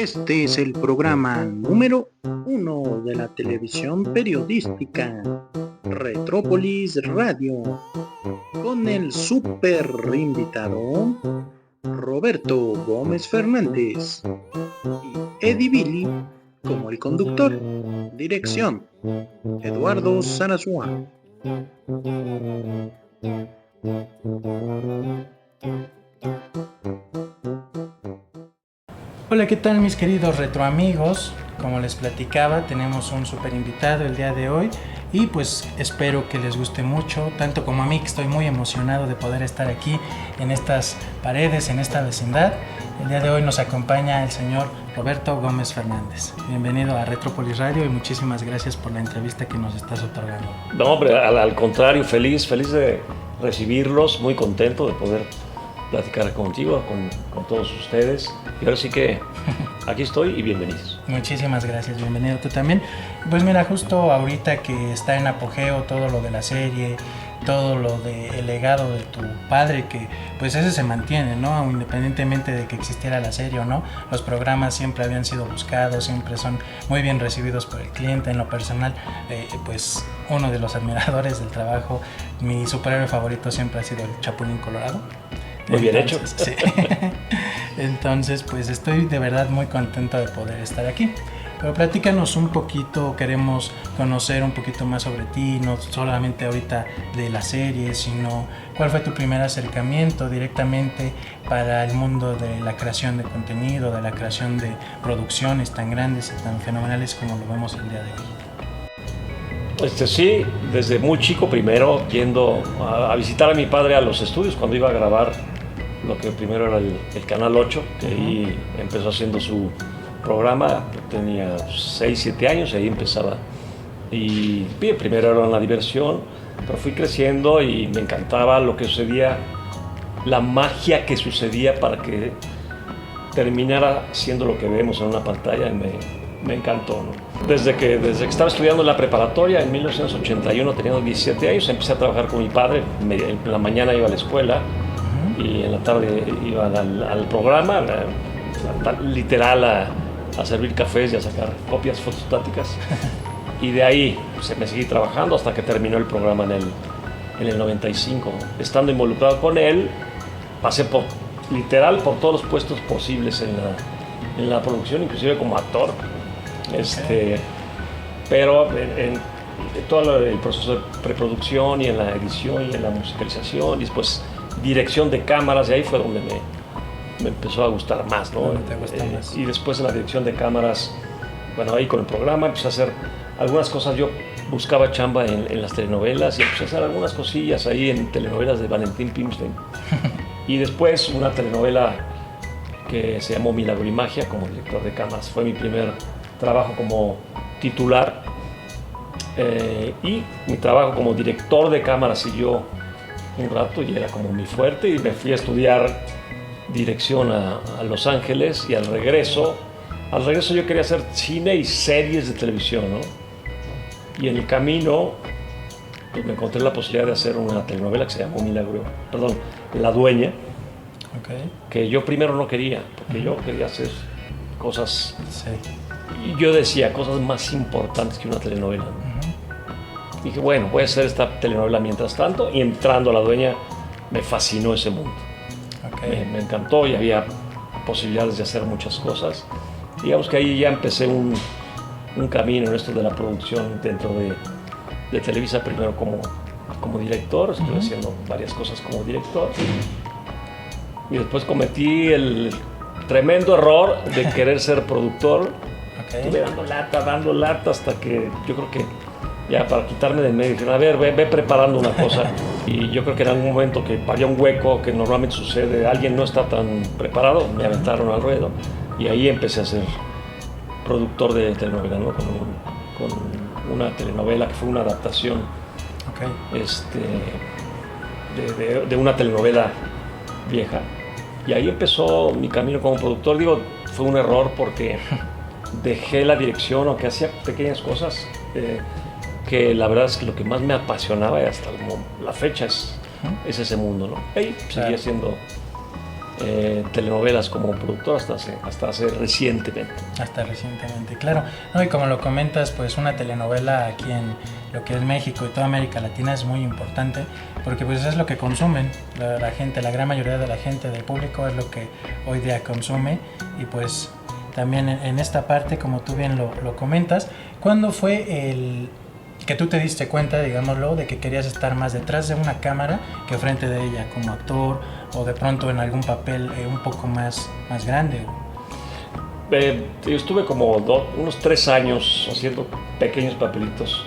Este es el programa número 1 de la televisión periodística Retrópolis Radio, con el super invitado Roberto Gómez Fernández y Eddie Billy como el conductor. Dirección: Eduardo Sarasua. Hola, ¿qué tal mis queridos retroamigos? Como les platicaba, tenemos un super invitado el día de hoy y pues espero que les guste mucho, tanto como a mí, que estoy muy emocionado de poder estar aquí en estas paredes, en esta vecindad. El día de hoy nos acompaña el señor Roberto Gómez Fernández. Bienvenido a Retrópolis Radio y muchísimas gracias por la entrevista que nos estás otorgando. No, hombre, al contrario, feliz de recibirlos, muy contento de poder platicar contigo, con todos ustedes. Y ahora sí que aquí estoy y bienvenidos. Muchísimas gracias, bienvenido tú también. Pues mira, justo ahorita que está en apogeo todo lo de la serie, todo lo del legado de tu padre, que pues ese se mantiene, ¿no? Independientemente de que existiera la serie o no, los programas siempre habían sido buscados, siempre son muy bien recibidos por el cliente. En lo personal, pues uno de los admiradores del trabajo, mi superhéroe favorito siempre ha sido el Chapulín Colorado. Muy bien hecho. Sí. Entonces, pues estoy de verdad muy contento de poder estar aquí. Pero platícanos un poquito, queremos conocer un poquito más sobre ti, no solamente ahorita de la serie, sino cuál fue tu primer acercamiento directamente para el mundo de la creación de contenido, de la creación de producciones tan grandes y tan fenomenales como lo vemos el día de hoy. Sí, desde muy chico, primero yendo a visitar a mi padre a los estudios cuando iba a grabar lo que primero era el Canal 8, que ahí empezó haciendo su programa. Tenía 6, 7 años y ahí empezaba. Y bien, primero era una diversión, pero fui creciendo y me encantaba lo que sucedía, la magia que sucedía para que terminara siendo lo que vemos en una pantalla. Me encantó, ¿no? Desde que estaba estudiando en la preparatoria en 1981, teniendo 17 años, empecé a trabajar con mi padre. En la mañana iba a la escuela y en la tarde iba al programa, literal a servir cafés y a sacar copias fotostáticas. Y de ahí pues, me seguí trabajando hasta que terminó el programa en el 95. Estando involucrado con él, pasé literal por todos los puestos posibles en la producción, inclusive como actor. Pero en todo el proceso de preproducción y en la edición y en la musicalización y después dirección de cámaras, y ahí fue donde me empezó a gustar más, ¿no? ¿Te gusta más? Y después en la dirección de cámaras, bueno, ahí con el programa empecé a hacer algunas cosas. Yo buscaba chamba en las telenovelas y empecé a hacer algunas cosillas ahí en telenovelas de Valentín Pimstein. Y después una telenovela que se llamó Milagro y Magia como director de cámaras. Fue mi primer trabajo como titular, y mi trabajo como director de cámaras siguió un rato y era como mi fuerte, y me fui a estudiar dirección a Los Ángeles. Y al regreso yo quería hacer cine y series de televisión, ¿no? Y en el camino pues, me encontré la posibilidad de hacer una telenovela que se llamó La Dueña, que yo primero no quería, porque yo quería hacer cosas, y yo decía cosas más importantes que una telenovela, ¿no? Dije, bueno, voy a hacer esta telenovela mientras tanto, y entrando a La Dueña me fascinó ese mundo. Me encantó y había posibilidades de hacer muchas cosas. Digamos que ahí ya empecé un camino en esto de la producción dentro de Televisa, primero como director. Estuve haciendo varias cosas como director, y después cometí el tremendo error de querer ser productor. Estuve dando lata hasta que yo creo que ya para quitarme del medio dijeron, a ver, ve preparando una cosa. Y yo creo que en algún momento que había un hueco, que normalmente sucede, alguien no está tan preparado, me aventaron al ruedo y ahí empecé a ser productor de telenovela, ¿no? Con una telenovela que fue una adaptación de una telenovela vieja. Y ahí empezó mi camino como productor. Digo, fue un error porque dejé la dirección, aunque hacía pequeñas cosas, que la verdad es que lo que más me apasionaba y hasta la fecha es ese mundo, ¿no? Ahí seguí haciendo telenovelas como productor hasta hace recientemente. Hasta recientemente, claro. No, y como lo comentas, pues una telenovela aquí en lo que es México y toda América Latina es muy importante porque pues es lo que consumen la gente, la gran mayoría de la gente, del público es lo que hoy día consume. Y pues también en esta parte, como tú bien lo comentas, ¿cuándo fue el que tú te diste cuenta, digámoslo, de que querías estar más detrás de una cámara que frente de ella como actor o de pronto en algún papel un poco más grande? Yo estuve como unos 3 años haciendo pequeños papelitos.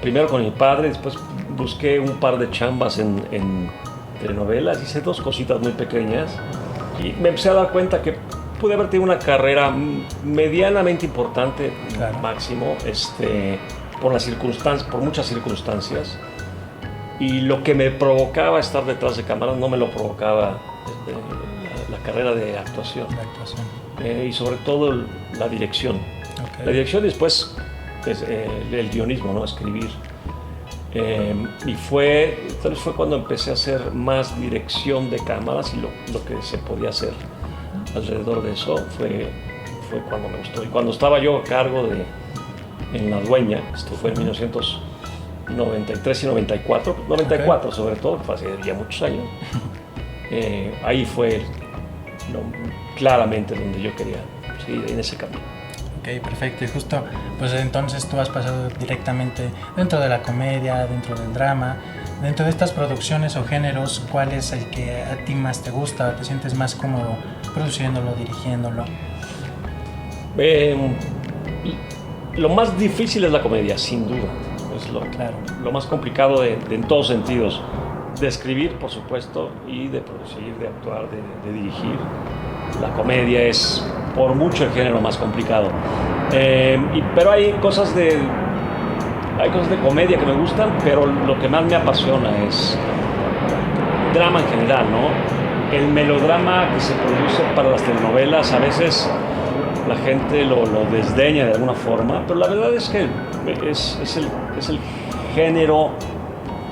Primero con mi padre, después busqué un par de chambas en telenovelas, hice 2 cositas muy pequeñas y me empecé a dar cuenta que pude haber tenido una carrera medianamente importante, claro, máximo, por muchas circunstancias, y lo que me provocaba estar detrás de cámaras no me lo provocaba la carrera de actuación. Y sobre todo la dirección. Okay. La dirección y después el guionismo, ¿no? Escribir. Y tal vez fue cuando empecé a hacer más dirección de cámaras y lo que se podía hacer alrededor de eso fue cuando me gustó. Y cuando estaba yo a cargo en La Dueña, esto fue en 1993 y 94, 94 okay, sobre todo, hace ya muchos años, ahí fue claramente donde yo quería seguir en ese camino. Ok, perfecto. Y justo, pues entonces tú has pasado directamente dentro de la comedia, dentro del drama, dentro de estas producciones o géneros, ¿cuál es el que a ti más te gusta, te sientes más cómodo produciéndolo, dirigiéndolo? Lo más difícil es la comedia, sin duda. Es lo más complicado en todos sentidos. De escribir, por supuesto, y de producir, de actuar, de dirigir. La comedia es por mucho el género más complicado. Pero hay cosas de comedia que me gustan, pero lo que más me apasiona es drama en general, ¿no? El melodrama que se produce para las telenovelas, a veces la gente lo desdeña de alguna forma, pero la verdad es que es el género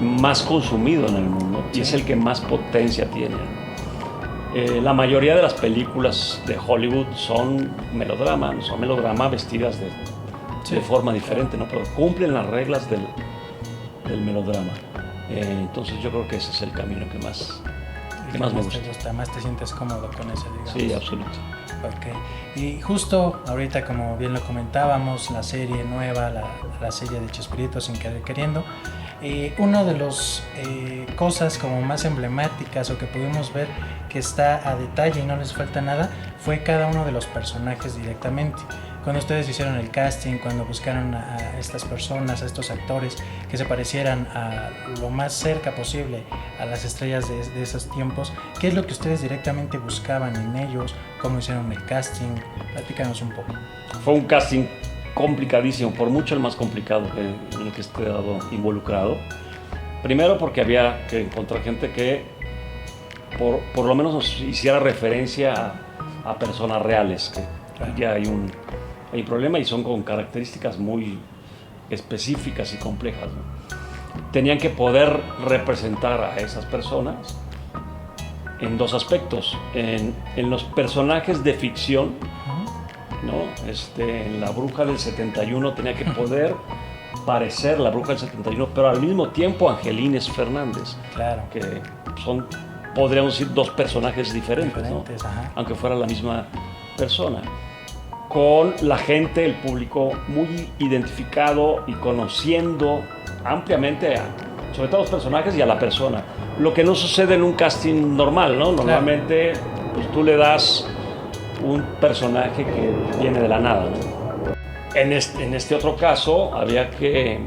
más consumido en el mundo y es el que más potencia tiene. La mayoría de las películas de Hollywood son melodrama vestidas de forma diferente, ¿no? Pero cumplen las reglas del melodrama. Entonces yo creo que ese es el camino que más me gusta. Más te sientes cómodo con ese, digamos. Sí, absoluto. Okay. Y justo ahorita, como bien lo comentábamos, la serie nueva, la serie de Chespirito Sin Querer Queriendo, una de las cosas como más emblemáticas o que pudimos ver que está a detalle y no les falta nada fue cada uno de los personajes directamente. Cuando ustedes hicieron el casting, cuando buscaron a estas personas, a estos actores que se parecieran a lo más cerca posible a las estrellas de esos tiempos, ¿qué es lo que ustedes directamente buscaban en ellos? ¿Cómo hicieron el casting? Platícanos un poco. Fue un casting complicadísimo, por mucho el más complicado en el que he estado involucrado. Primero porque había que encontrar gente que por lo menos nos hiciera referencia a personas reales, que claro, ya hay un problema y son con características muy específicas y complejas, ¿no? Tenían que poder representar a esas personas en 2 aspectos. En los personajes de ficción, ¿no? En La Bruja del 71 tenía que poder parecer La Bruja del 71, pero al mismo tiempo Angelines Fernández, claro, que podríamos decir 2 personajes diferentes, ¿no? Aunque fuera la misma persona. Con la gente, el público muy identificado y conociendo ampliamente sobre todo los personajes y a la persona. Lo que no sucede en un casting normal, ¿no? Normalmente pues, tú le das un personaje que viene de la nada, ¿no? En este otro caso había que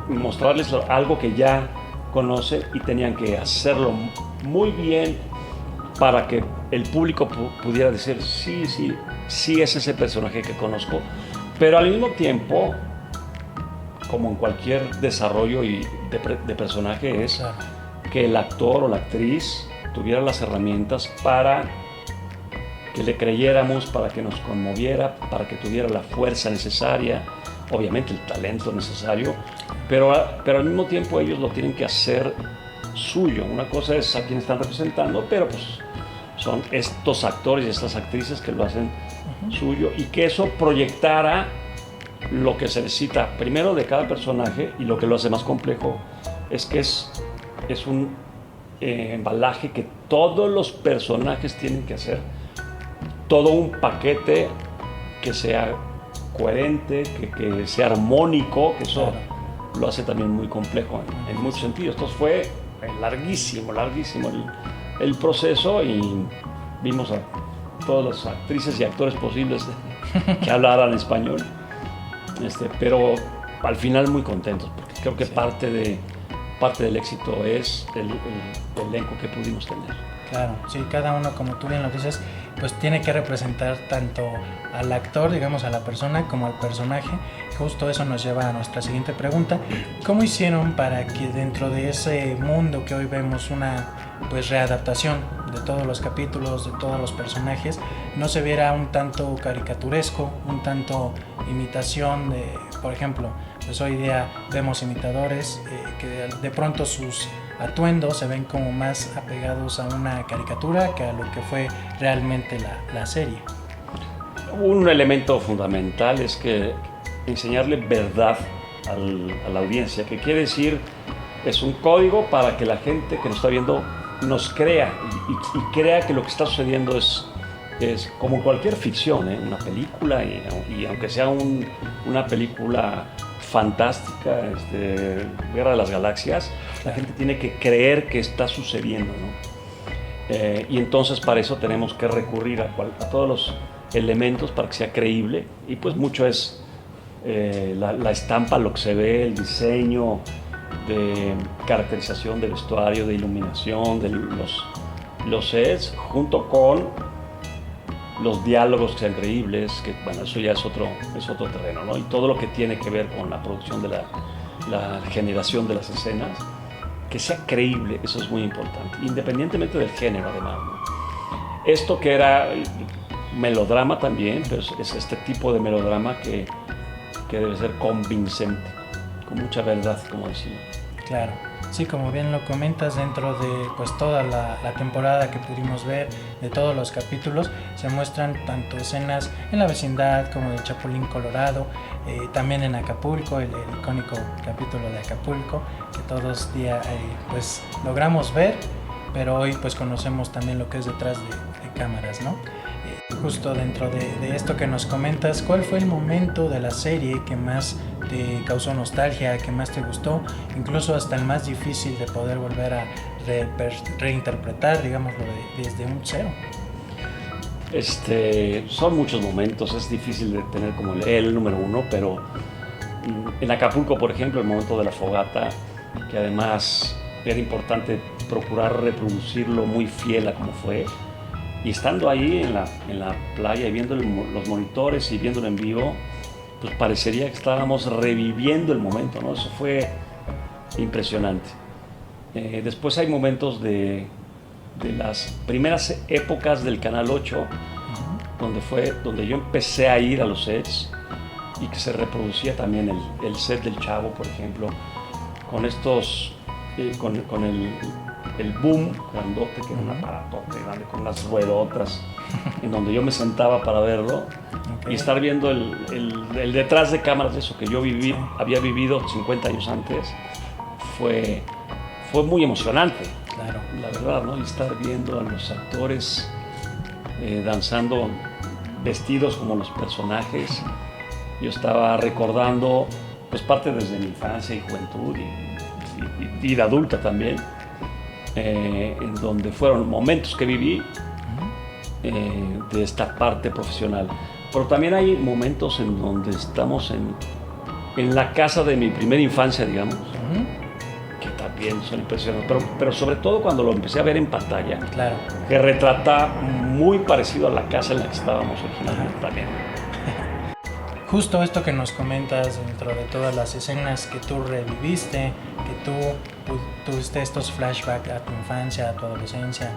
mostrarles algo que ya conocen y tenían que hacerlo muy bien para que el público pudiera decir sí es ese personaje que conozco, pero al mismo tiempo, como en cualquier desarrollo de personaje, es que el actor o la actriz tuviera las herramientas para que le creyéramos, para que nos conmoviera, para que tuviera la fuerza necesaria, obviamente el talento necesario, pero al mismo tiempo ellos lo tienen que hacer suyo. Una cosa es a quien están representando, pero pues son estos actores y estas actrices que lo hacen suyo, y que eso proyectara lo que se necesita primero de cada personaje, y lo que lo hace más complejo es que es un embalaje que todos los personajes tienen que hacer, todo un paquete que sea coherente, que sea armónico, que eso lo hace también muy complejo en muchos sentidos. Entonces fue larguísimo el proceso, y vimos a todas las actrices y actores posibles que hablaran español, pero al final muy contentos, porque creo que parte del éxito es el elenco que pudimos tener. Claro, sí, cada uno, como tú bien lo dices, pues tiene que representar tanto al actor, digamos, a la persona, como al personaje. Justo eso nos lleva a nuestra siguiente pregunta. ¿Cómo hicieron para que dentro de ese mundo que hoy vemos, una pues readaptación de todos los capítulos, de todos los personajes, no se viera un tanto caricaturesco, un tanto imitación de, por ejemplo, pues hoy día vemos imitadores que de pronto sus atuendos se ven como más apegados a una caricatura que a lo que fue realmente la serie? Un elemento fundamental es que enseñarle verdad a la audiencia, que quiere decir, es un código para que la gente que nos está viendo nos crea y crea que lo que está sucediendo es como cualquier ficción, una película, y aunque sea una película fantástica, Guerra de las Galaxias, la gente tiene que creer que está sucediendo, ¿no? Y entonces para eso tenemos que recurrir a todos los elementos para que sea creíble, y pues mucho es la estampa, lo que se ve, el diseño de caracterización del vestuario, de iluminación, de los sets, junto con los diálogos que sean creíbles, que bueno, eso ya es otro terreno, ¿no? Y todo lo que tiene que ver con la producción de la generación de las escenas, que sea creíble, eso es muy importante, independientemente del género además, ¿no? Esto que era melodrama también, pero es este tipo de melodrama que debe ser convincente, con mucha verdad, como decimos. Claro, sí, como bien lo comentas, dentro de pues toda la temporada que pudimos ver, de todos los capítulos, se muestran tanto escenas en la vecindad como del Chapulín Colorado, también en Acapulco, el icónico capítulo de Acapulco, que todos día pues logramos ver, pero hoy pues conocemos también lo que es detrás de cámaras, ¿no? Justo dentro de esto que nos comentas, ¿cuál fue el momento de la serie que más te causó nostalgia, que más te gustó, incluso hasta el más difícil de poder volver a reinterpretar, digámoslo, desde un cero? Son muchos momentos, es difícil de tener como el número uno, pero en Acapulco, por ejemplo, el momento de la fogata, que además era importante procurar reproducirlo muy fiel a como fue, y estando ahí en la playa y viendo los monitores y viéndolo en vivo, pues parecería que estábamos reviviendo el momento, ¿no? Eso fue impresionante. Después hay momentos de las primeras épocas del Canal 8, donde yo empecé a ir a los sets y que se reproducía también el set del Chavo, por ejemplo, con estos, con el boom grandote, que era un aparatote grande con unas ruedotas, en donde yo me sentaba para verlo, y estar viendo el detrás de cámaras de eso que yo había vivido 50 años antes, fue muy emocionante. Claro. La verdad, ¿no? Y estar viendo a los actores danzando vestidos como los personajes. Yo estaba recordando pues parte desde mi infancia y juventud y vida adulta también, en donde fueron momentos que viví de esta parte profesional. Pero también hay momentos en donde estamos en la casa de mi primera infancia, digamos, que también son impresionantes, pero sobre todo cuando lo empecé a ver en pantalla, claro, que retrata muy parecido a la casa en la que estábamos originalmente también. Justo esto que nos comentas dentro de todas las escenas que tú reviviste, que tú tuviste estos flashbacks a tu infancia, a tu adolescencia,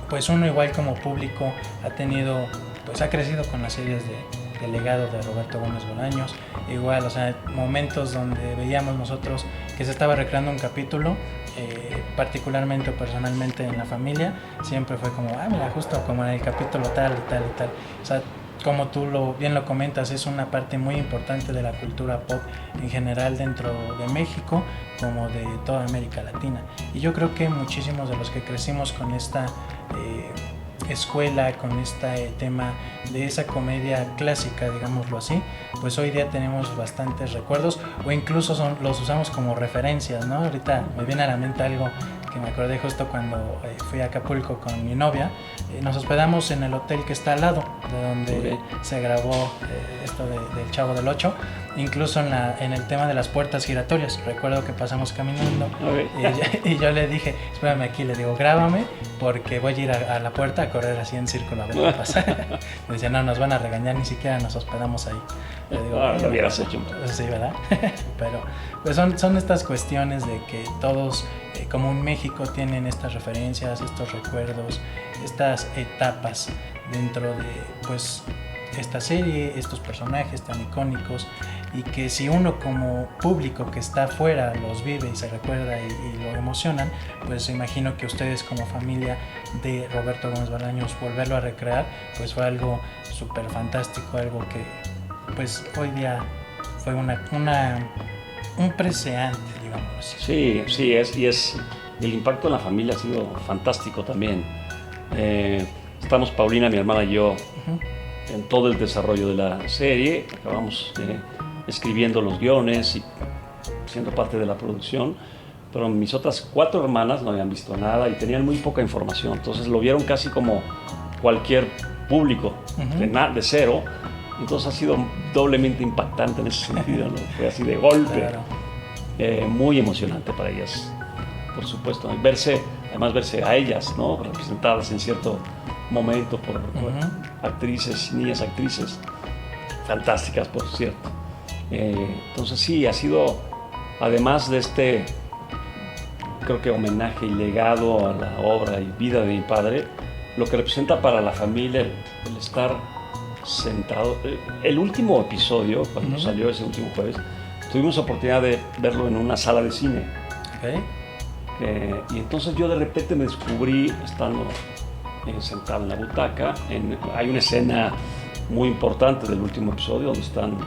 pues uno igual como público ha crecido con las series de legado de Roberto Gómez Bolaños, igual, o sea, momentos donde veíamos nosotros que se estaba recreando un capítulo particularmente o personalmente en la familia, siempre fue como, mira, justo como en el capítulo tal y tal y tal. O sea, como tú bien lo comentas, es una parte muy importante de la cultura pop en general dentro de México como de toda América Latina. Y yo creo que muchísimos de los que crecimos con esta escuela, con este tema de esa comedia clásica, digámoslo así, pues hoy día tenemos bastantes recuerdos o incluso los usamos como referencias, ¿no? Ahorita me viene a la mente algo que me acordé justo cuando fui a Acapulco con mi novia. Nos hospedamos en el hotel que está al lado de donde se grabó esto del Chavo del Ocho, incluso en el tema de las puertas giratorias. Recuerdo que pasamos caminando y yo le dije, espérame aquí, le digo, grábame porque voy a ir a la puerta a correr así en círculo a ver qué pasa. Me decía, no, nos van a regañar, ni siquiera nos hospedamos ahí. Le digo, lo hubieras hecho. Sí, ¿verdad? Pero pues son estas cuestiones de que todos, como en México, tienen estas referencias, estos recuerdos, estas etapas dentro de pues esta serie, estos personajes tan icónicos, y que si uno como público que está afuera los vive y se recuerda y lo emocionan, pues imagino que ustedes como familia de Roberto Gómez Bolaños volverlo a recrear, pues fue algo súper fantástico, algo que pues hoy día fue un precedente, digamos así. Sí, el impacto en la familia ha sido fantástico también. Estamos Paulina, mi hermana y yo en todo el desarrollo de la serie, acabamos escribiendo los guiones y siendo parte de la producción, pero mis otras 4 hermanas no habían visto nada y tenían muy poca información, entonces lo vieron casi como cualquier público, de cero. Entonces ha sido doblemente impactante en ese sentido, ¿no? Fue así de golpe, claro. Muy emocionante para ellas, por supuesto, además verse a ellas, ¿no? Representadas en cierto momento por actrices, niñas actrices, fantásticas, por cierto. Entonces sí, ha sido, además de este, creo que homenaje y legado a la obra y vida de mi padre, lo que representa para la familia el estar sentado. El último episodio, cuando salió ese último jueves, tuvimos oportunidad de verlo en una sala de cine. Y entonces yo de repente me descubrí estando sentado en la butaca. Hay una escena muy importante del último episodio donde están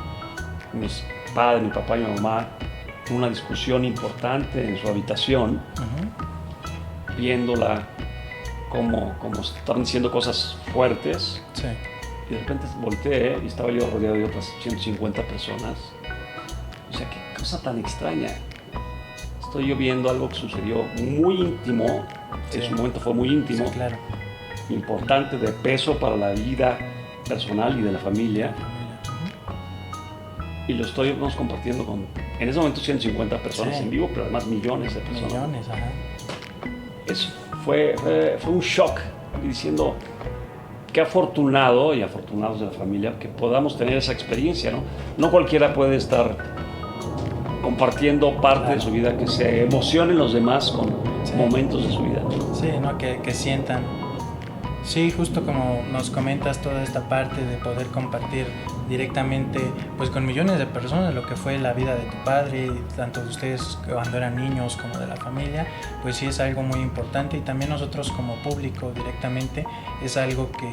mis padres, mi papá y mi mamá en una discusión importante en su habitación, viéndola como estaban diciendo cosas fuertes. Sí. Y de repente volteé y estaba yo rodeado de otras 150 personas. O sea, qué cosa tan extraña. Estoy yo viendo algo que sucedió muy íntimo, en su momento fue muy íntimo, claro. Importante, de peso para la vida personal y de la familia. Y lo estamos compartiendo con, en ese momento, 150 personas en vivo, pero además millones de personas. Millones, ajá. Eso fue un shock, diciendo qué afortunado y afortunados de la familia que podamos tener esa experiencia, ¿no? No cualquiera puede estar compartiendo parte de su vida, que se emocionen los demás con momentos de su vida. Sí, ¿no? Que sientan. Sí, justo como nos comentas, toda esta parte de poder compartir directamente pues con millones de personas lo que fue la vida de tu padre, tanto de ustedes cuando eran niños como de la familia, pues sí es algo muy importante, y también nosotros como público directamente es algo que,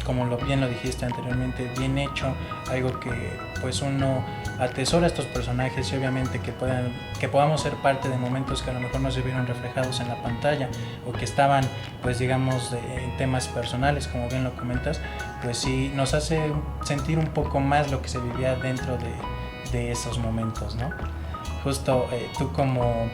como bien lo dijiste anteriormente, bien hecho, algo que pues uno atesora a estos personajes, y obviamente que podamos ser parte de momentos que a lo mejor no se vieron reflejados en la pantalla o que estaban pues digamos en temas personales, como bien lo comentas, pues sí nos hace sentir un poco más lo que se vivía dentro de esos momentos, ¿no? Justo tú como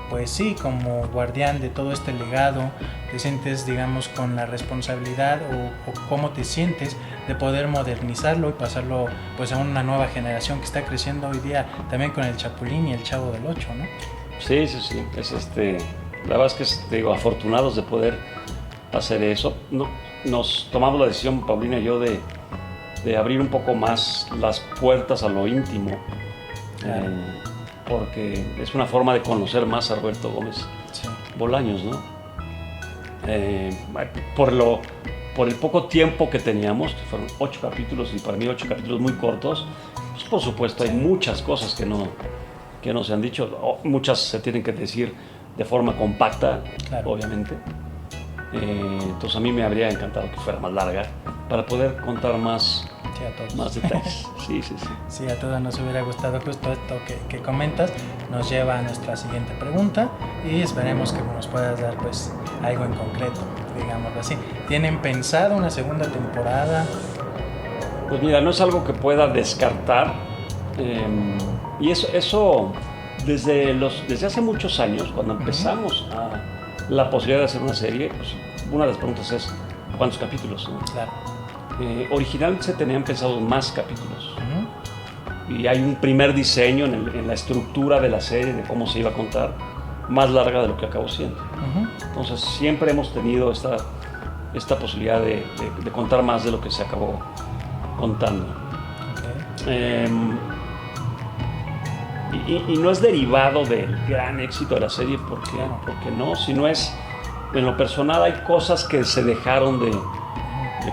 pues sí, como guardián de todo este legado, te sientes, digamos, con la responsabilidad o cómo te sientes de poder modernizarlo y pasarlo pues a una nueva generación que está creciendo hoy día también con el Chapulín y el Chavo del Ocho, ¿no? Sí, es la verdad es que digo, afortunados de poder hacer eso. Nos tomamos la decisión, Paulina y yo, de abrir un poco más las puertas a lo íntimo. Claro. Porque es una forma de conocer más a Roberto Gómez Bolaños, ¿no? Por el poco tiempo que teníamos, que fueron 8 capítulos, y para mí 8 capítulos muy cortos, pues por supuesto hay muchas cosas que no se han dicho, muchas se tienen que decir de forma compacta, Claro. obviamente. Entonces a mí me habría encantado que fuera más larga para poder contar más, Sí, a todos. más detalles. Sí, sí, sí. Sí, a todos nos hubiera gustado justo esto que comentas. Nos lleva a nuestra siguiente pregunta y esperemos que nos puedas dar pues algo en concreto, digámoslo así. ¿Tienen pensado una segunda temporada? Pues mira, no es algo que pueda descartar. Y eso desde hace muchos años, cuando empezamos la posibilidad de hacer una serie, pues una de las preguntas es ¿cuántos capítulos? ¿No? Claro. Originalmente se tenían pensados más capítulos. Ujú. Y hay un primer diseño en la estructura de la serie, de cómo se iba a contar, más larga de lo que acabó siendo. Ujú. Entonces siempre hemos tenido esta posibilidad de contar más de lo que se acabó contando. Okay. Y no es derivado del gran éxito de la serie, porque no, sino es, en lo personal hay cosas que se dejaron de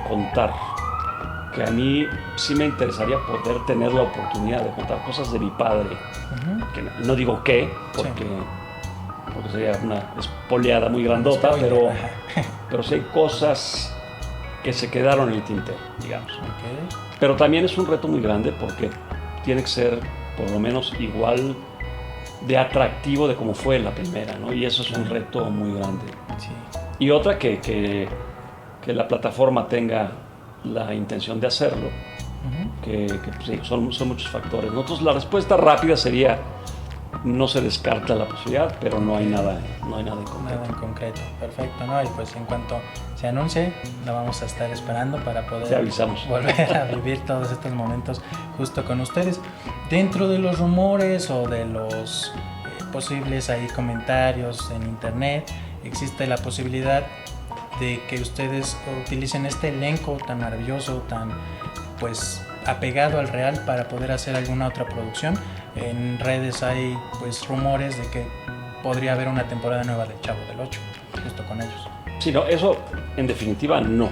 contar, que a mí sí me interesaría poder tener la oportunidad de contar cosas de mi padre, Ujú. que no digo qué, porque sería una espoleada muy grandota, Spoiler. pero sí hay cosas que se quedaron en el tintero, digamos. Okay. Pero también es un reto muy grande porque tiene que ser por lo menos igual de atractivo de como fue la primera, ¿no? Y eso es un reto muy grande. Sí. Y otra que la plataforma tenga la intención de hacerlo, que pues, sí, son muchos factores, ¿no? Entonces la respuesta rápida sería no se descarta la posibilidad, pero no hay nada en concreto. Nada en concreto, perfecto, ¿no? Y pues en cuanto se anuncie, la vamos a estar esperando para poder Te avisamos. volver a vivir todos estos momentos justo con ustedes. Dentro de los rumores o de los posibles ahí comentarios en internet, existe la posibilidad de que ustedes utilicen este elenco tan maravilloso, tan pues apegado al real para poder hacer alguna otra producción. En redes hay pues rumores de que podría haber una temporada nueva de Chavo del 8 justo con ellos. Sí, no, eso en definitiva no.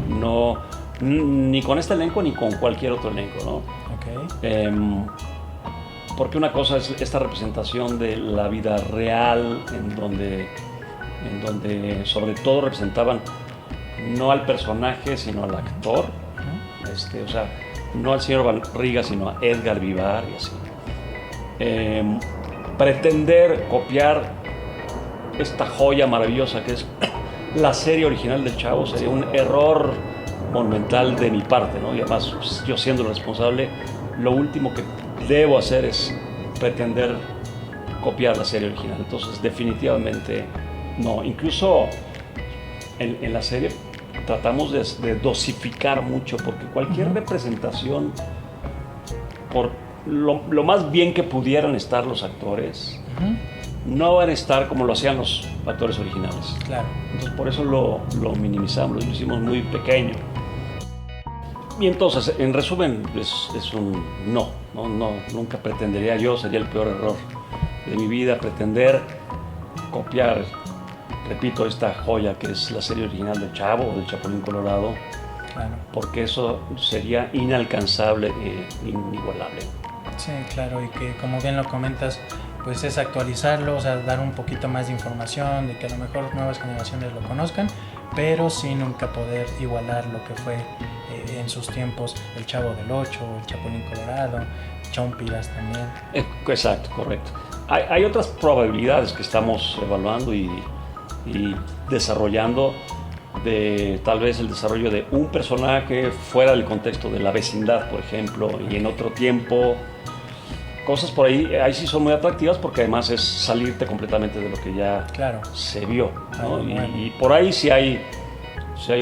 No, ni con este elenco ni con cualquier otro elenco, ¿no? Okay. Porque una cosa es esta representación de la vida real en donde sobre todo representaban no al personaje sino al actor. O sea, no al señor Barriga, sino a Edgar Vivar y así. Pretender copiar esta joya maravillosa que es la serie original del Chavo sería un error monumental de mi parte, ¿no? Y además, pues, yo siendo el responsable, lo último que debo hacer es pretender copiar la serie original. Entonces, definitivamente no. Incluso en la serie tratamos de dosificar mucho, porque cualquier representación, por lo más bien que pudieran estar los actores, no van a estar como lo hacían los actores originales. Claro. Entonces por eso lo minimizamos, lo hicimos muy pequeño. Y entonces, en resumen, es un no, nunca pretendería yo, sería el peor error de mi vida, pretender copiar, repito, esta joya que es la serie original del Chavo o del Chapulín Colorado, Claro. porque eso sería inalcanzable e inigualable. Sí, claro, y que como bien lo comentas, pues es actualizarlo, o sea, dar un poquito más de información, de que a lo mejor nuevas generaciones lo conozcan, pero sin nunca poder igualar lo que fue en sus tiempos el Chavo del 8, el Chapulín Colorado, Chompiras también. Exacto, correcto. Hay otras probabilidades que estamos evaluando y desarrollando, de tal vez el desarrollo de un personaje fuera del contexto de la vecindad, por ejemplo, y en otro tiempo. Cosas por ahí sí son muy atractivas porque además es salirte completamente de lo que ya se vio, ¿no? Y por ahí sí hay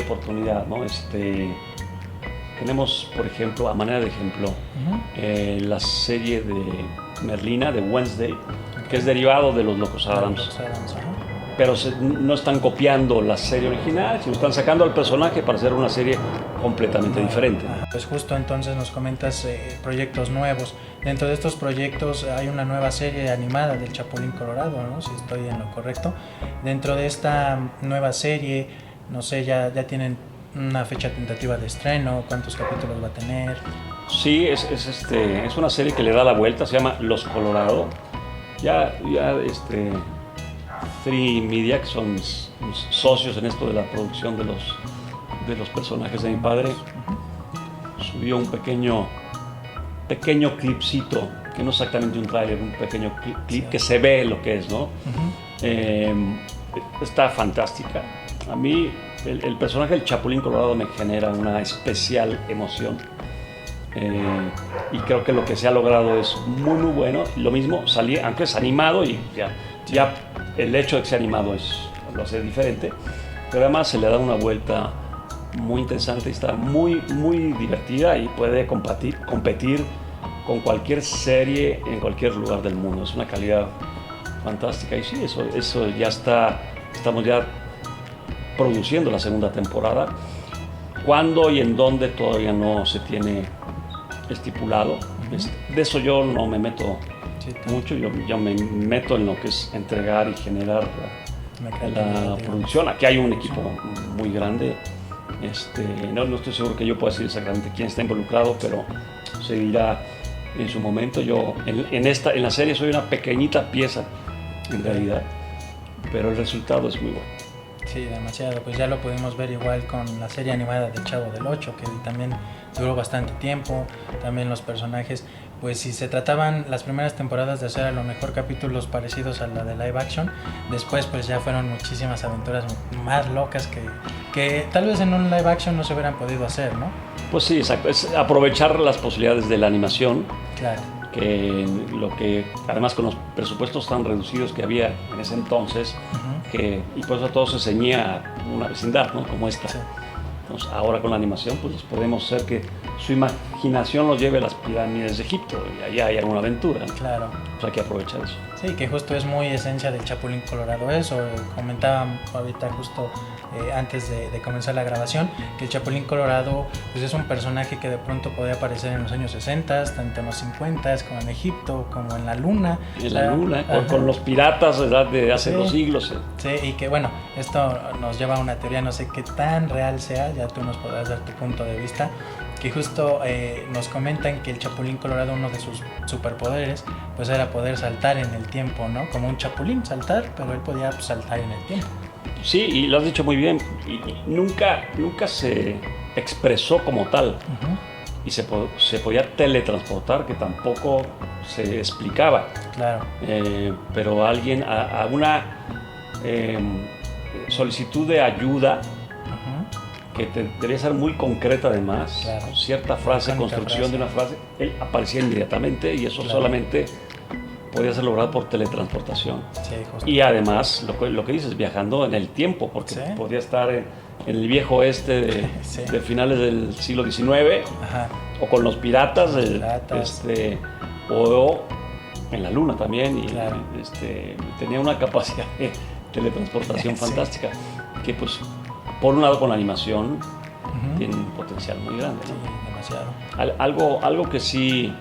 oportunidad, ¿no? Tenemos, por ejemplo, a manera de ejemplo, la serie de Merlina, de Wednesday, que es derivado de Los Locos Adams. Pero no están copiando la serie original, sino están sacando al personaje para hacer una serie completamente diferente. Pues justo entonces nos comentas proyectos nuevos. Dentro de estos proyectos hay una nueva serie animada del Chapulín Colorado, ¿no? Si estoy en lo correcto. Dentro de esta nueva serie, no sé, ya tienen una fecha tentativa de estreno, cuántos capítulos va a tener. Sí, es una serie que le da la vuelta, se llama Los Colorado. Ya 3 Media, que son mis socios en esto de la producción de los personajes de mi padre, subió un pequeño clipcito, que no es exactamente un tráiler, un pequeño clip que se ve lo que es, ¿no? Está fantástica. A mí el personaje del Chapulín Colorado me genera una especial emoción. Y creo que lo que se ha logrado es muy muy bueno. Lo mismo, aunque es animado, y ya el hecho de que sea animado lo hace diferente, pero además se le da una vuelta muy interesante y está muy muy divertida y puede competir con cualquier serie en cualquier lugar del mundo. Es una calidad fantástica, y sí, eso ya estamos ya produciendo la segunda temporada. ¿Cuándo y en dónde? Todavía no se tiene estipulado. De eso yo no me meto mucho. Yo me meto en lo que es entregar y generar la producción. Aquí hay un equipo muy grande. No estoy seguro que yo pueda decir exactamente quién está involucrado, pero se dirá en su momento. Yo en la serie soy una pequeñita pieza en realidad, pero el resultado es muy bueno. Sí, demasiado. Pues ya lo pudimos ver igual con la serie animada del Chavo del Ocho, que también duró bastante tiempo. También los personajes, pues si se trataban las primeras temporadas de hacer a lo mejor capítulos parecidos a la de live action, después pues ya fueron muchísimas aventuras más locas que tal vez en un live action no se hubieran podido hacer, ¿no? Pues sí, exacto. Es aprovechar las posibilidades de la animación. Claro. Que además con los presupuestos tan reducidos que había en ese entonces, y por eso todo se ceñía a una vecindad, ¿no? Como esta. Sí. Entonces, ahora con la animación, pues podemos hacer que su imaginación los lleve a las pirámides de Egipto, y allá hay alguna aventura, ¿no? Claro. Pues hay que aprovechar eso. Sí, que justo es muy esencia del Chapulín Colorado eso. Comentaba ahorita justo antes de comenzar la grabación, que el Chapulín Colorado pues es un personaje que de pronto podía aparecer en los años 60, tanto en los 50, como en Egipto, como en la Luna. En la Luna, con los piratas, ¿verdad?, de hace 2 siglos. Sí, y que bueno, esto nos lleva a una teoría, no sé qué tan real sea, ya tú nos podrás dar tu punto de vista, que justo nos comentan que el Chapulín Colorado, uno de sus superpoderes, pues era poder saltar en el tiempo, ¿no? Como un chapulín, saltar, pero él podía saltar en el tiempo. Sí, y lo has dicho muy bien, y nunca se expresó como tal, y se podía teletransportar, que tampoco se explicaba. Claro. Pero alguien, a una solicitud de ayuda, que debía ser muy concreta además, claro, cierta frase, construcción de una frase, él aparecía inmediatamente, y eso solamente podía ser logrado por teletransportación. Sí, y además, lo que dices, viajando en el tiempo, porque podía estar en el viejo oeste de finales del siglo XIX, o con los piratas, o en la Luna también, y claro, tenía una capacidad de teletransportación fantástica, que pues por un lado con la animación tiene un potencial muy grande, ¿no? Sí, demasiado. Algo que sí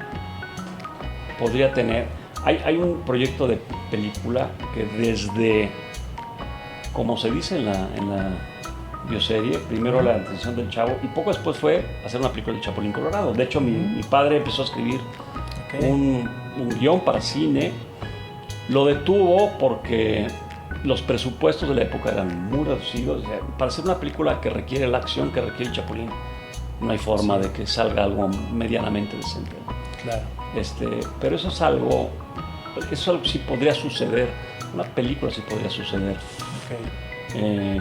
podría tener, hay un proyecto de película que desde, como se dice en la bioserie, primero la atención del Chavo, y poco después fue hacer una película de Chapulín Colorado. De hecho, mi padre empezó a escribir un guión para cine, lo detuvo porque los presupuestos de la época eran muy reducidos. O sea, para hacer una película que requiere la acción que requiere el Chapulín, no hay forma de que salga algo medianamente decente. Claro. Pero eso es algo que sí podría suceder, una película sí podría suceder,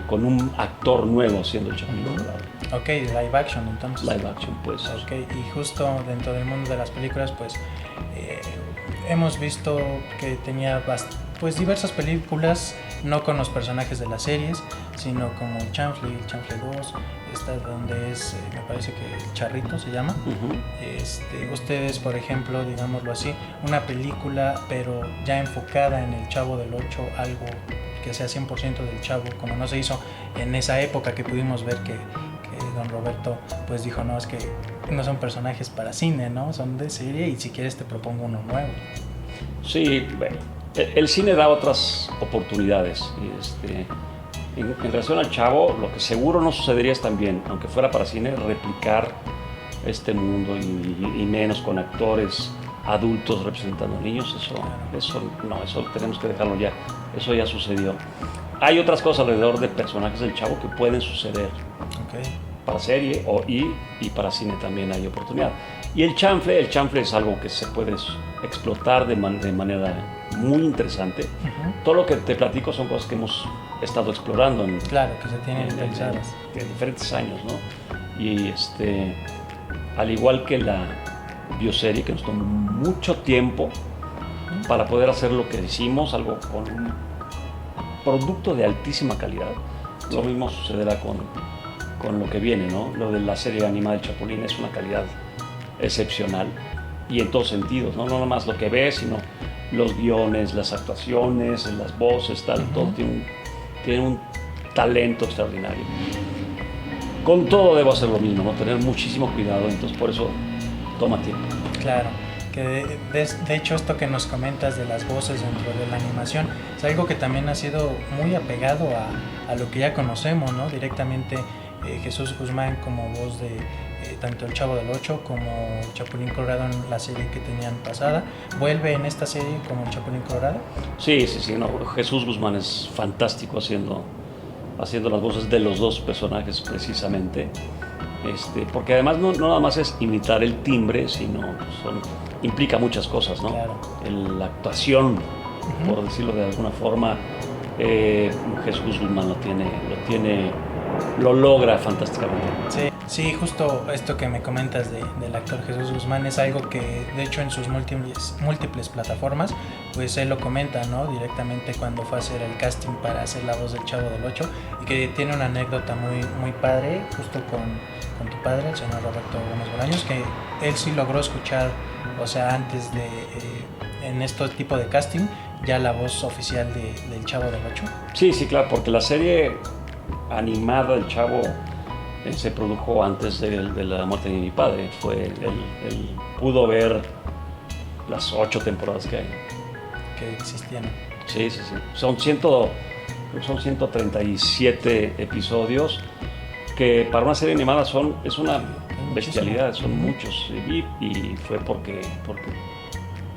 con un actor nuevo siendo el Chapulín Colorado. Ok, live action entonces. Live action, pues. Ok, y justo dentro del mundo de las películas, pues hemos visto que tenía pues diversas películas, no con los personajes de las series, sino como el Chanfle 2, esta donde es, me parece que el Charrito se llama. Ustedes, por ejemplo, digámoslo así, una película pero ya enfocada en el Chavo del Ocho, algo que sea 100% del Chavo, como no se hizo en esa época, que pudimos ver que don Roberto pues dijo, no, es que no son personajes para cine, ¿no? Son de serie, y si quieres te propongo uno nuevo. Sí, bueno, el cine da otras oportunidades. En relación al Chavo, lo que seguro no sucedería es también, aunque fuera para cine, replicar este mundo, y menos con actores adultos representando niños, eso tenemos que dejarlo ya, eso ya sucedió. Hay otras cosas alrededor de personajes del Chavo que pueden suceder. Okay. Para serie y para cine también hay oportunidad. Y el chanfle es algo que se puede explotar de manera muy interesante. Todo lo que te platico son cosas que hemos estado explorando claro, que se tienen pensadas en diferentes años, ¿no? Y al igual que la bioserie, que nos tomó mucho tiempo para poder hacer lo que hicimos, algo con un producto de altísima calidad. Sí. Lo mismo sucederá con lo que viene, ¿no? Lo de la serie animada del Chapulín es una calidad excepcional y en todos sentidos, ¿no? No nomás lo que ves, sino los guiones, las actuaciones, las voces, tal, todo tiene un talento extraordinario. Con todo debo hacer lo mismo, ¿no? Tener muchísimo cuidado, entonces por eso toma tiempo. Claro, que de hecho esto que nos comentas de las voces dentro de la animación es algo que también ha sido muy apegado a lo que ya conocemos, ¿no? Directamente Jesús Guzmán como voz de tanto el Chavo del Ocho como el Chapulín Colorado en la serie que tenían pasada. ¿Vuelve en esta serie como el Chapulín Colorado? Sí, no, Jesús Guzmán es fantástico haciendo las voces de los dos personajes precisamente, porque además no nada más es imitar el timbre, sino implica muchas cosas, ¿no? Claro. La actuación, por decirlo de alguna forma, Jesús Guzmán lo logra fantásticamente. Sí, justo esto que me comentas del actor Jesús Guzmán es algo que de hecho en sus múltiples plataformas pues él lo comenta, ¿no? Directamente cuando fue a hacer el casting para hacer la voz del Chavo del Ocho, y que tiene una anécdota muy, muy padre justo con tu padre, el señor Roberto Gómez Bolaños, que él sí logró escuchar, o sea, antes de en este tipo de casting ya la voz oficial del Chavo del Ocho. Sí, claro, porque la serie animada del Chavo se produjo antes de la muerte de mi padre. Él pudo ver las 8 temporadas que existían. Sí. Son 137 episodios que para una serie animada es una bestialidad, son muchos. Y fue porque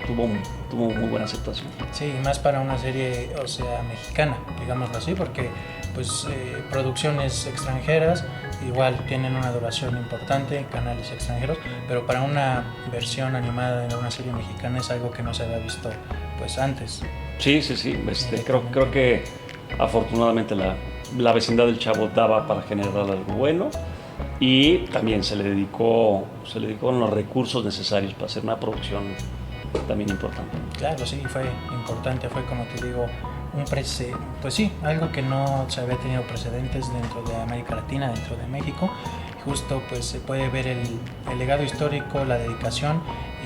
tuvo muy buena aceptación. Sí, y más para una serie, o sea, mexicana, digámoslo así, porque pues producciones extranjeras igual tienen una duración importante en canales extranjeros, pero para una versión animada de una serie mexicana es algo que no se había visto pues antes. Sí. Creo que afortunadamente la vecindad del Chavo daba para generar algo bueno, y también se le dedicó los recursos necesarios para hacer una producción también importante. Claro, sí, fue importante, fue como te digo, pues sí, algo que no se había tenido precedentes dentro de América Latina, dentro de México. Justo pues se puede ver el legado histórico, la dedicación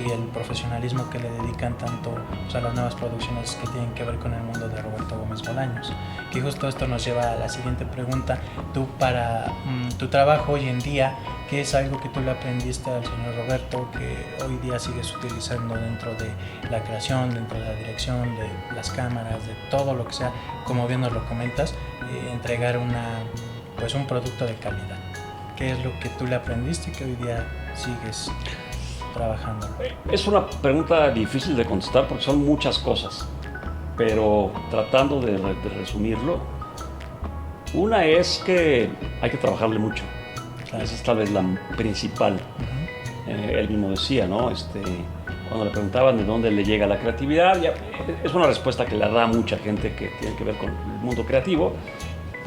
y el profesionalismo que le dedican tanto pues, a las nuevas producciones que tienen que ver con el mundo de Roberto Gómez Bolaños. Que justo esto nos lleva a la siguiente pregunta. Tú, para tu trabajo hoy en día, ¿qué es algo que tú le aprendiste al señor Roberto que hoy día sigues utilizando dentro de la creación, dentro de la dirección, de las cámaras, de todo lo que sea, como bien nos lo comentas, entregar un producto de calidad? ¿Qué es lo que tú le aprendiste y que hoy día sigues trabajando? Es una pregunta difícil de contestar porque son muchas cosas, pero tratando de resumirlo, una es que hay que trabajarle mucho. Claro. Esa es tal vez la principal. Él mismo decía, ¿no? Cuando le preguntaban de dónde le llega la creatividad, es una respuesta que le da a mucha gente que tiene que ver con el mundo creativo,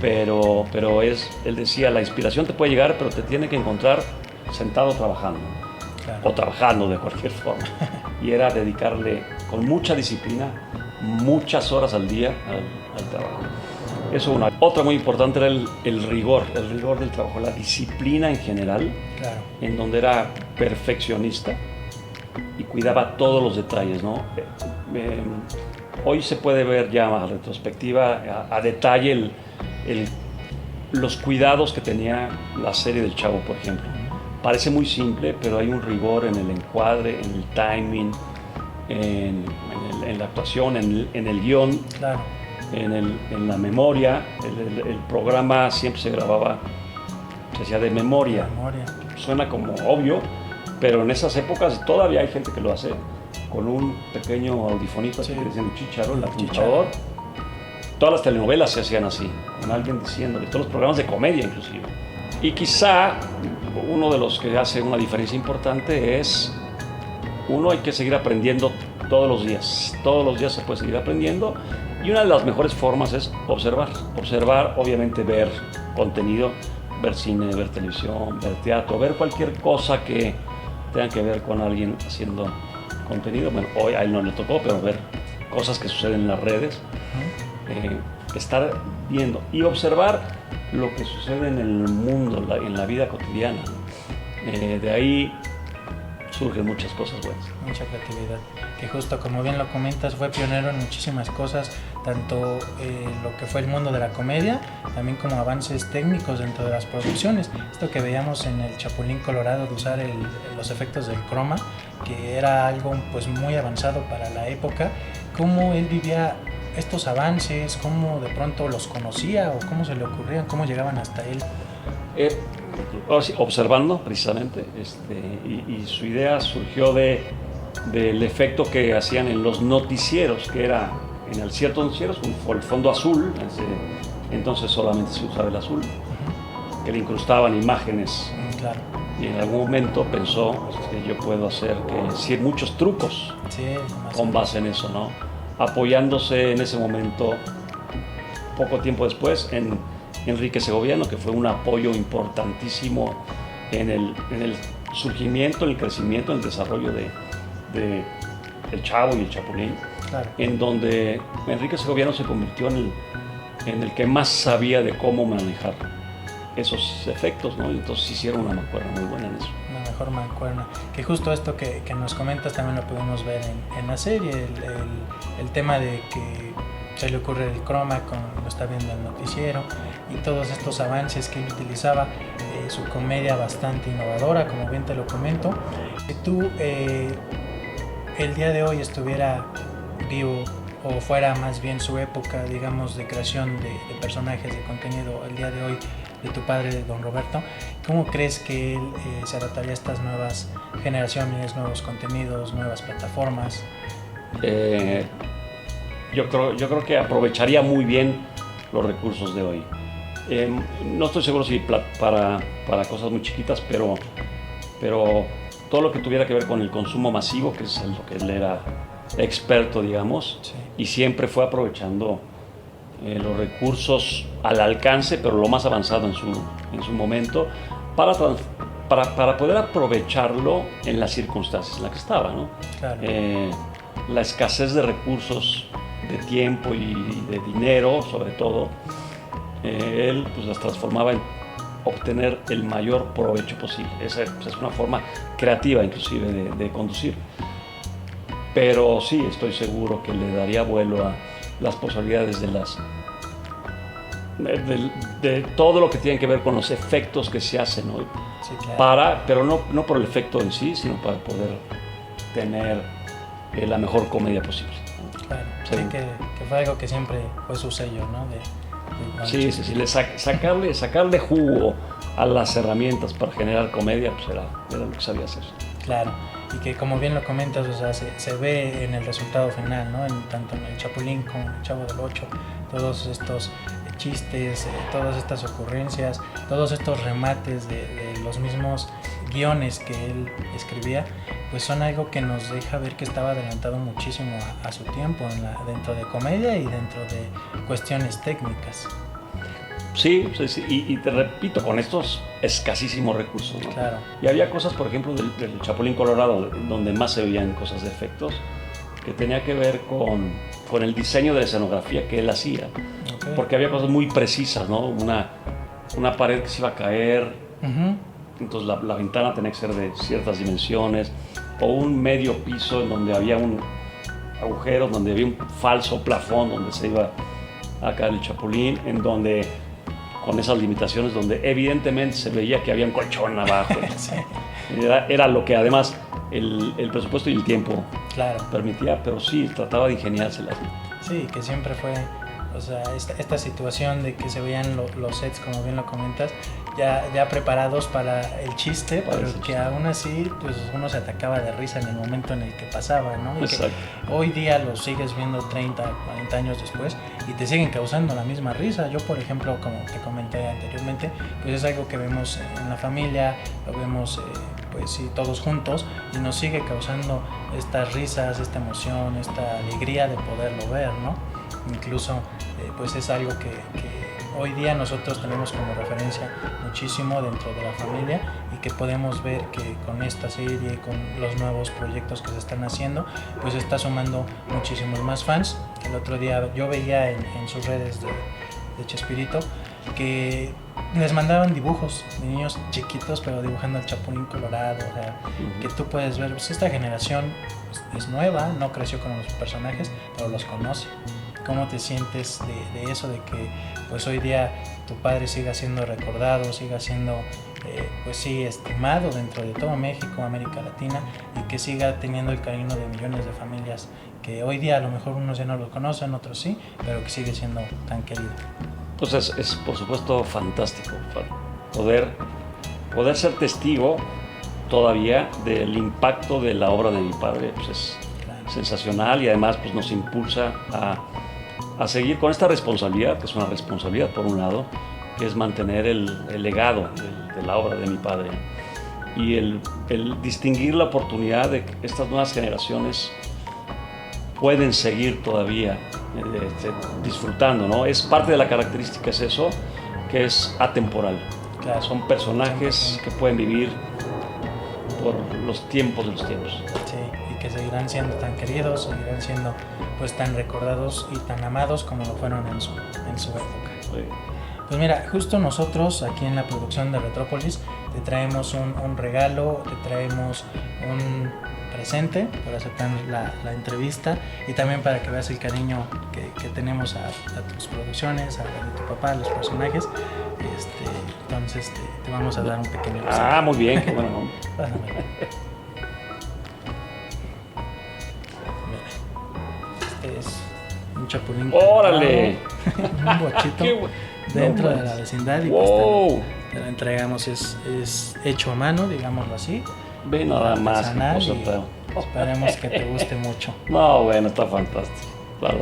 pero él decía, la inspiración te puede llegar, pero te tiene que encontrar sentado trabajando, claro, o trabajando de cualquier forma. Y era dedicarle con mucha disciplina muchas horas al día al trabajo. Eso una. Otra muy importante era el rigor del trabajo, la disciplina en general, claro, en donde era perfeccionista y cuidaba todos los detalles, ¿no? Hoy se puede ver ya a retrospectiva, a detalle, los cuidados que tenía la serie del Chavo, por ejemplo. Parece muy simple, pero hay un rigor en el encuadre, en el timing, en la actuación, en el guión, claro, en la memoria. El programa siempre se grababa, se hacía de memoria. Suena como obvio, pero en esas épocas todavía hay gente que lo hace. con un pequeño audifonito, así Sí. que decían chícharo, el Chícharo. apuntador. Todas las telenovelas se hacían así, con alguien diciéndole, todos los programas de comedia inclusive. Y quizá uno de los que hace una diferencia importante es, uno, hay que seguir aprendiendo todos los días se puede seguir aprendiendo, y una de las mejores formas es observar, obviamente ver contenido, ver cine, ver televisión, ver teatro, ver cualquier cosa que tenga que ver con alguien haciendo contenido. Bueno, hoy a él no le tocó, pero ver cosas que suceden en las redes, estar viendo y observar lo que sucede en el mundo, en la vida cotidiana. De ahí surgen muchas cosas buenas. Mucha creatividad, que justo como bien lo comentas fue pionero en muchísimas cosas, tanto lo que fue el mundo de la comedia, también como avances técnicos dentro de las producciones. Esto que veíamos en el Chapulín Colorado de usar los efectos del croma, que era algo pues muy avanzado para la época, cómo él vivía estos avances, cómo de pronto los conocía o cómo se le ocurrían, cómo llegaban hasta él. Ahora sí, observando precisamente, y su idea surgió del efecto que hacían en los noticieros, que era en el ciertos noticieros con el fondo azul, entonces solamente se usaba el azul, que le incrustaban imágenes. Claro. Y en algún momento pensó que yo puedo hacer muchos trucos con base en eso, ¿no? Apoyándose en ese momento, poco tiempo después, en Enrique Segoviano, que fue un apoyo importantísimo en el surgimiento, en el crecimiento, en el desarrollo de El Chavo y el Chapulín, Claro. en donde Enrique Segoviano se convirtió en el que más sabía de cómo manejar esos efectos, ¿no? Entonces hicieron una mancuerna muy buena en eso. Una mejor mancuerna, que justo esto que nos comentas también lo pudimos ver en la serie, el tema de que se le ocurre el croma cuando lo está viendo el noticiero y todos estos avances que él utilizaba, su comedia bastante innovadora, como bien te lo comento. Si tú el día de hoy estuviera vivo o fuera más bien su época, digamos, de creación de personajes, de contenido, el día de hoy de tu padre, de don Roberto, ¿cómo crees que él se adaptaría a estas nuevas generaciones, nuevos contenidos, nuevas plataformas? Yo creo que aprovecharía muy bien los recursos de hoy. No estoy seguro si para cosas muy chiquitas, pero todo lo que tuviera que ver con el consumo masivo, que es lo que él era experto, digamos, Sí. y siempre fue aprovechando los recursos al alcance, pero lo más avanzado en su momento, para poder aprovecharlo en las circunstancias en las que estaba, ¿no? Claro. La escasez de recursos, de tiempo y de dinero, sobre todo, él pues las transformaba en obtener el mayor provecho posible. Esa pues, es una forma creativa inclusive de conducir. Pero sí, estoy seguro que le daría vuelo a las posibilidades de todo lo que tiene que ver con los efectos que se hacen hoy. Sí, claro. Pero no por el efecto en sí, sino para poder tener la mejor comedia posible. Claro. Sí. Sí, que fue algo que siempre fue su sello, ¿no? Sí, sacarle jugo a las herramientas para generar comedia, pues era lo que sabía hacer. Claro, y que como bien lo comentas, o sea, se ve en el resultado final, ¿no? Tanto en el Chapulín como en el Chavo del Ocho, todos estos chistes, todas estas ocurrencias, todos estos remates de los mismos guiones que él escribía, pues son algo que nos deja ver que estaba adelantado muchísimo a su tiempo dentro de comedia y dentro de cuestiones técnicas. Sí, y te repito, con estos escasísimos recursos, ¿no? Claro. Y había cosas, por ejemplo, del Chapulín Colorado, donde más se veían cosas de efectos, que tenía que ver con el diseño de la escenografía que él hacía. Okay. Porque había cosas muy precisas, ¿no? Una pared que se iba a caer, entonces la ventana tenía que ser de ciertas dimensiones, o un medio piso en donde había un agujero, donde había un falso plafón donde se iba a caer el Chapulín, en donde con esas limitaciones, donde evidentemente se veía que había un colchón abajo. Sí. Era lo que además el presupuesto y el tiempo Claro. permitía, pero sí, trataba de ingeniárselas. Sí, que siempre fue O sea, esta situación de que se veían los sets, como bien lo comentas, ya preparados para el chiste, pero que aún así pues uno se atacaba de risa en el momento en el que pasaba, ¿no? Y que hoy día los sigues viendo 30, 40 años después y te siguen causando la misma risa. Yo, por ejemplo, como te comenté anteriormente, pues es algo que vemos en la familia, lo vemos pues sí, todos juntos, y nos sigue causando estas risas, esta emoción, esta alegría de poderlo ver, ¿no? Incluso pues es algo que hoy día nosotros tenemos como referencia muchísimo dentro de la familia, y que podemos ver que con esta serie, con los nuevos proyectos que se están haciendo, pues está sumando muchísimos más fans. El otro día yo veía en sus redes de Chespirito que les mandaban dibujos de niños chiquitos, pero dibujando al Chapulín Colorado, o sea, que tú puedes ver, pues esta generación es nueva, no creció con los personajes, pero los conoce. ¿Cómo te sientes de eso, de que pues hoy día tu padre siga siendo recordado, siga siendo pues sí, estimado dentro de todo México, América Latina, y que siga teniendo el cariño de millones de familias que hoy día a lo mejor unos ya no lo conocen, otros sí, pero que sigue siendo tan querido? Pues es por supuesto fantástico poder ser testigo todavía del impacto de la obra de mi padre. Pues es sensacional, y además pues nos impulsa a seguir con esta responsabilidad, que es una responsabilidad por un lado, que es mantener el legado de la obra de mi padre, y el distinguir la oportunidad de que estas nuevas generaciones pueden seguir todavía disfrutando, ¿no? Es parte de la característica, es eso, que es atemporal. Claro. Son personajes que pueden vivir por los tiempos de los tiempos. Sí, y que seguirán siendo tan queridos, seguirán siendo pues tan recordados y tan amados como lo fueron en su época. Sí. Pues mira, justo nosotros aquí en la producción de Retrópolis te traemos un regalo, te traemos un presente por aceptar la entrevista, y también para que veas el cariño que tenemos a tus producciones, a tu papá, a los personajes. Entonces te vamos a dar un pequeño presente. Ah, muy bien, qué bueno. Este es un chapulín. ¡Órale! Un bochito dentro de la vecindad, y wow, pues te lo entregamos, es hecho a mano, digámoslo así. Ve nada más. Esperemos que te guste mucho. No, bueno, está fantástico. Claro.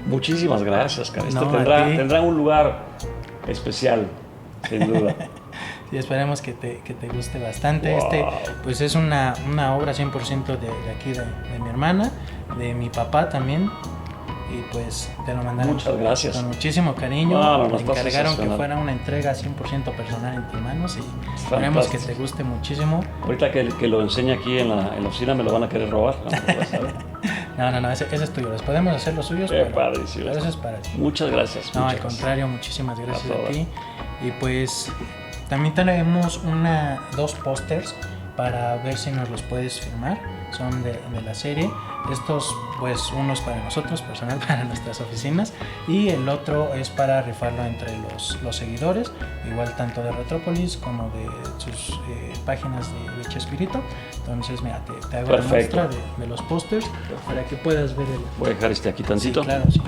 Muchísimas gracias, cara. No, tendrá un lugar especial, sin duda. Sí, esperemos que te guste bastante. Wow. Pues es una obra 100% de aquí, de mi hermana, de mi papá también. Y pues te lo mandaron. Muchas gracias. Con muchísimo cariño. No, me encargaron que fuera una entrega 100% personal en tus manos, y esperemos que te guste muchísimo. Ahorita que lo enseñe aquí en la oficina me lo van a querer robar. No, ese es tuyo. Les podemos hacer los suyos, pero eso es para ti. Muchas gracias. No, al contrario, muchísimas gracias a ti. Y pues también tenemos 2 pósters para ver si nos los puedes firmar. Son de la serie. Estos, pues, uno es para nosotros, personal, para nuestras oficinas, y el otro es para rifarlo entre los seguidores, igual tanto de Retrópolis como de sus páginas de Chespirito. Entonces, mira, te hago la muestra de los pósters para que puedas ver el... Voy a dejar aquí tantito. Sí, claro, sí,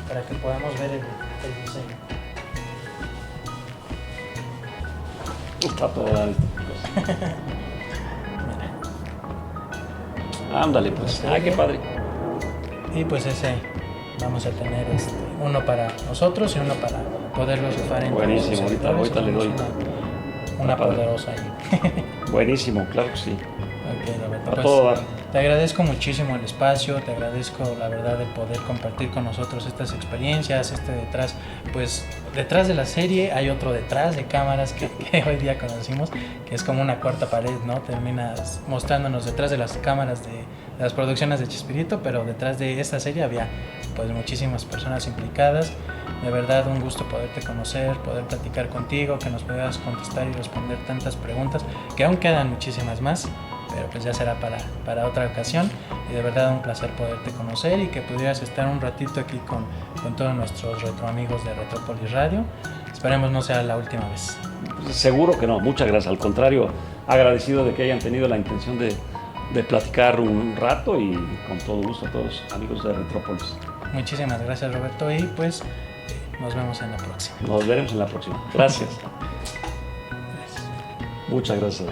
para que podamos ver el diseño. Está todo dado. Ándale, pues. Ah, qué padre. Y pues ese vamos a tener uno para nosotros y uno para poderlos rifar en. Buenísimo, ahorita le doy una poderosa ahí. Buenísimo, claro que sí. Ok, Roberto, a todo dar. Te agradezco muchísimo el espacio, te agradezco la verdad el poder compartir con nosotros estas experiencias, detrás de la serie hay otro detrás de cámaras que hoy día conocimos, que es como una cuarta pared, ¿no? Terminas mostrándonos detrás de las cámaras de las producciones de Chespirito, pero detrás de esta serie había pues muchísimas personas implicadas. De verdad un gusto poderte conocer, poder platicar contigo, que nos puedas contestar y responder tantas preguntas, que aún quedan muchísimas más, pero pues ya será para otra ocasión. Y de verdad un placer poderte conocer y que pudieras estar un ratito aquí con todos nuestros retroamigos de Retrópolis Radio. Esperemos no sea la última vez. Seguro que no, muchas gracias. Al contrario, agradecido de que hayan tenido la intención de platicar un rato, y con todo gusto a todos amigos de Retrópolis. Muchísimas gracias, Roberto, y pues nos vemos en la próxima. Nos veremos en la próxima. Gracias. Muchas gracias.